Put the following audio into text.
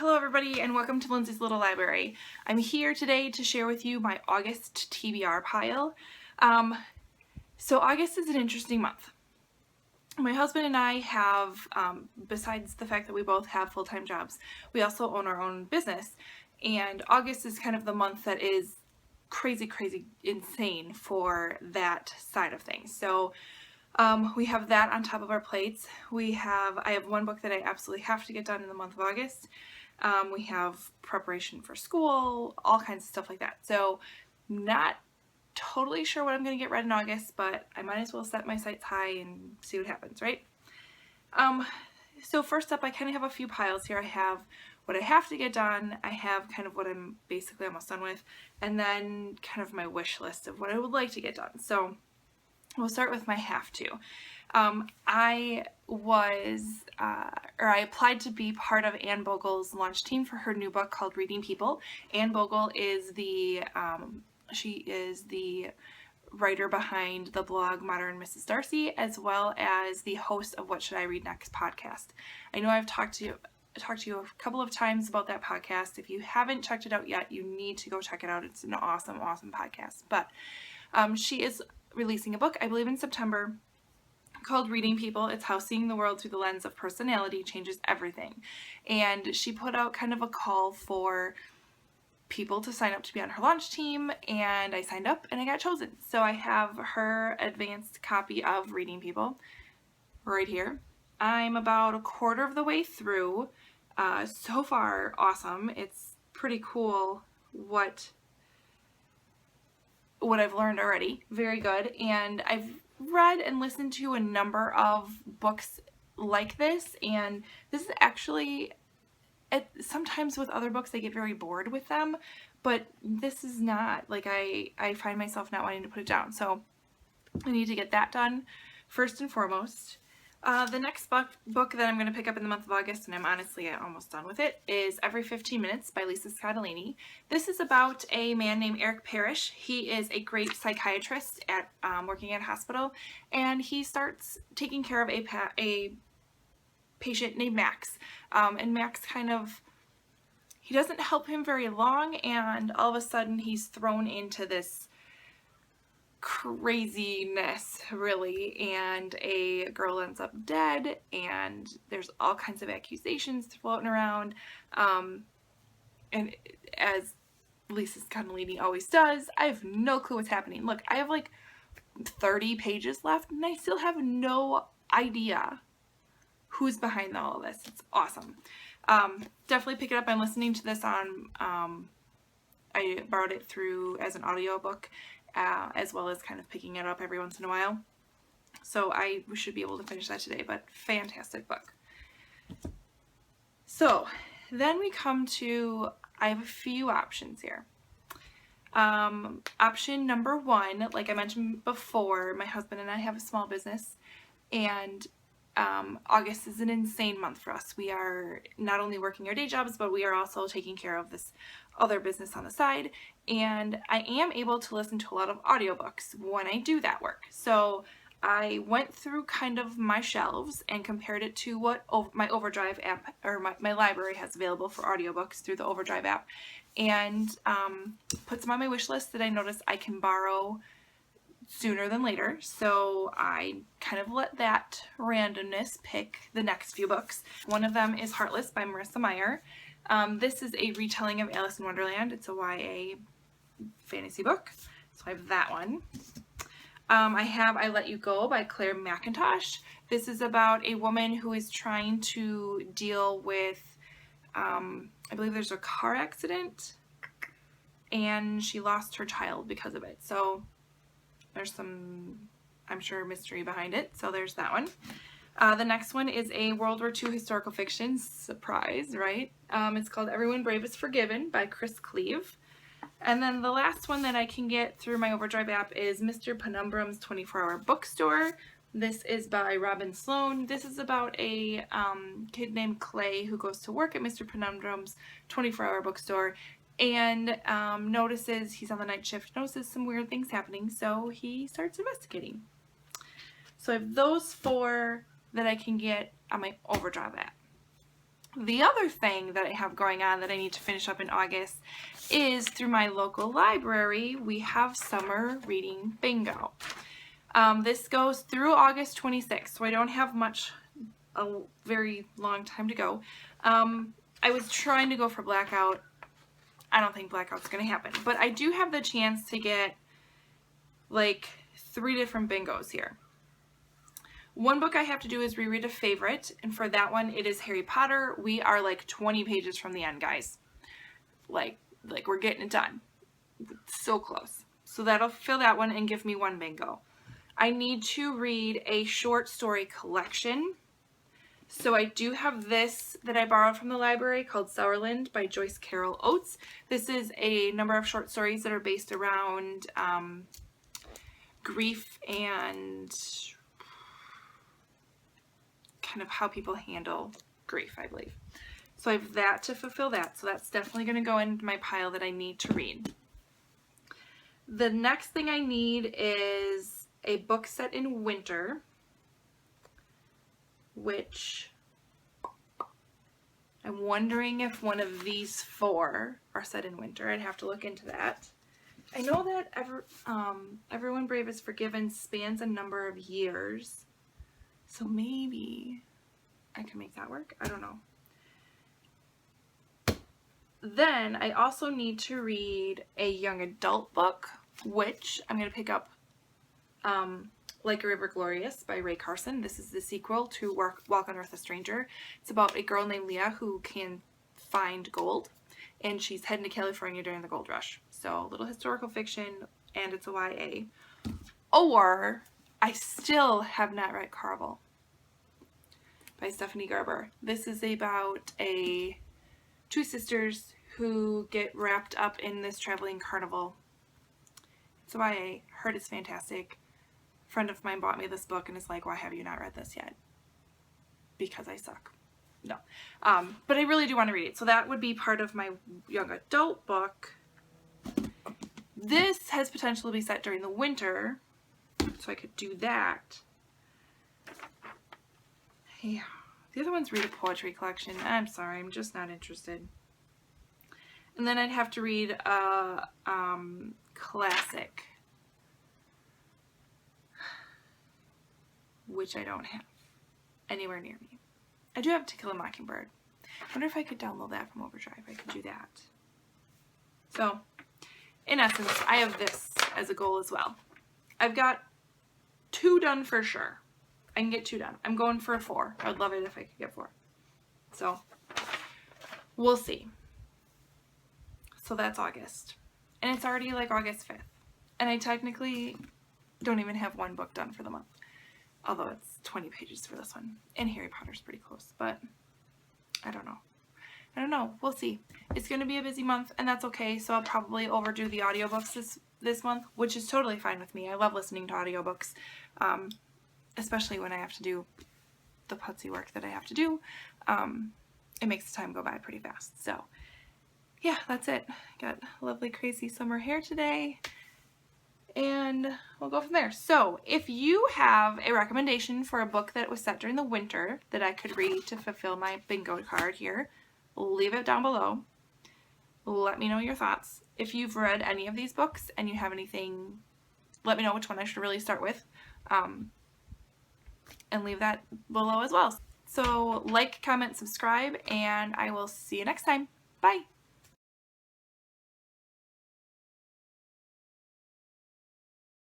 Hello everybody and welcome to Lindsay's Little Library. I'm here today to share with you my August TBR pile. So August is an interesting month. My husband and I have, besides the fact that we both have full-time jobs, we also own our own business, and August is kind of the month that is crazy insane for that side of things. So we have that on top of our plates. I have one book that I absolutely have to get done in the month of August. We have preparation for school, all kinds of stuff like that. So not totally sure what I'm going to get read in August, but I might as well set my sights high and see what happens, right? So first up, I kind of have a few piles here. I have what I have to get done, I have kind of what I'm basically almost done with, and then kind of my wish list of what I would like to get done. So we'll start with my have to. I applied to be part of Anne Bogle's launch team for her new book called Reading People. Anne Bogle is she is the writer behind the blog Modern Mrs. Darcy, as well as the host of What Should I Read Next podcast. I know I've talked to you a couple of times about that podcast. If you haven't checked it out yet, you need to go check it out. It's an awesome podcast. But she is releasing a book, I believe in September, called Reading People. It's how seeing the world through the lens of personality changes everything. And she put out kind of a call for people to sign up to be on her launch team, and I signed up and I got chosen. So I have her advanced copy of Reading People right here. I'm about a quarter of the way through. So far, awesome. It's pretty cool what I've learned already. Very good. And I've read and listened to a number of books like this, and this is actually, sometimes with other books I get very bored with them, but this is not. Like, I find myself not wanting to put it down, so I need to get that done first and foremost. The next book that I'm going to pick up in the month of August, and I'm honestly almost done with it, is Every 15 Minutes by Lisa Scottolini. This is about a man named Eric Parrish. He is a great psychiatrist at working at a hospital, and he starts taking care of a patient named Max. And Max he doesn't help him very long, and all of a sudden he's thrown into this craziness, really, and a girl ends up dead, and there's all kinds of accusations floating around, and as Lisa Scottolini always does, I have no clue what's happening. Look, I have like 30 pages left, and I still have no idea who's behind all of this. It's awesome. Definitely pick it up. I'm listening to this on, I borrowed it through as an audiobook, as well as kind of picking it up every once in a while. So I should be able to finish that today, but fantastic book. So then we come to, I have a few options here. Option number one, like I mentioned before, my husband and I have a small business, and August is an insane month for us. We are not only working our day jobs, but we are also taking care of this other business on the side, and I am able to listen to a lot of audiobooks when I do that work. So I went through kind of my shelves and compared it to what my Overdrive app, or my library, has available for audiobooks through the Overdrive app, and put some on my wish list that I noticed I can borrow sooner than later. So I kind of let that randomness pick the next few books. One of them is Heartless by Marissa Meyer. This is a retelling of Alice in Wonderland. It's a YA fantasy book, so I have that one. I have I Let You Go by Claire McIntosh. This is about a woman who is trying to deal with, I believe there's a car accident, and she lost her child because of it. So there's some, I'm sure, mystery behind it. So there's that one. The next one is a World War II historical fiction. Surprise, right? It's called Everyone Brave is Forgiven by Chris Cleave. And then the last one that I can get through my Overdrive app is Mr. Penumbrum's 24-Hour Bookstore. This is by Robin Sloan. This is about a kid named Clay who goes to work at Mr. Penumbrum's 24-Hour Bookstore, and notices, he's on the night shift, notices some weird things happening, so he starts investigating. So I have those four that I can get on my Overdrive app. The other thing that I have going on that I need to finish up in August is through my local library, we have summer reading bingo. This goes through August 26th, so I don't have a very long time to go. I was trying to go for Blackout. I don't think Blackout's going to happen, but I do have the chance to get like 3 different bingos here. One book I have to do is reread a favorite, and for that one it is Harry Potter. We are like 20 pages from the end, guys. Like we're getting it done. So close. So that'll fill that one and give me 1 bingo. I need to read a short story collection. So I do have this that I borrowed from the library called Sourland by Joyce Carol Oates. This is a number of short stories that are based around grief and kind of how people handle grief, I believe. So I have that to fulfill that. So that's definitely going to go in my pile that I need to read. The next thing I need is a book set in winter, which I'm wondering if one of these 4 are set in winter. I'd have to look into that. I know that Everyone Brave is Forgiven spans a number of years, so maybe I can make that work. I don't know. Then I also need to read a young adult book, which I'm going to pick up Like a River Glorious by Ray Carson. This is the sequel to Walk on Earth a Stranger. It's about a girl named Leah who can find gold, and she's heading to California during the gold rush. So a little historical fiction, and it's a YA. Or I still have not read Carvel by Stephanie Garber. This is about 2 sisters who get wrapped up in this traveling carnival. It's a YA. Heard it's fantastic. A friend of mine bought me this book and is like, why have you not read this yet? Because I suck. No. But I really do want to read it. So that would be part of my young adult book. This has potential to be set during the winter, so I could do that. Yeah. The other one's read a poetry collection. I'm sorry, I'm just not interested. And then I'd have to read a classic, which I don't have anywhere near me. I do have To Kill a Mockingbird. I wonder if I could download that from Overdrive. I could do that. So, in essence, I have this as a goal as well. I've got 2 done for sure. I can get 2 done. I'm going for a 4. I would love it if I could get 4. So, we'll see. So that's August. And it's already like August 5th. And I technically don't even have 1 book done for the month. Although it's 20 pages for this one. And Harry Potter's pretty close. But I don't know. I don't know. We'll see. It's going to be a busy month, and that's okay. So I'll probably overdo the audiobooks this month, which is totally fine with me. I love listening to audiobooks, especially when I have to do the putsy work that I have to do. It makes the time go by pretty fast. So yeah, that's it. Got lovely crazy summer hair today, and we'll go from there. So if you have a recommendation for a book that was set during the winter that I could read to fulfill my bingo card here, leave it down below. Let me know your thoughts. If you've read any of these books and you have anything, let me know which one I should really start with, and leave that below as well. So like, comment, subscribe, and I will see you next time. Bye!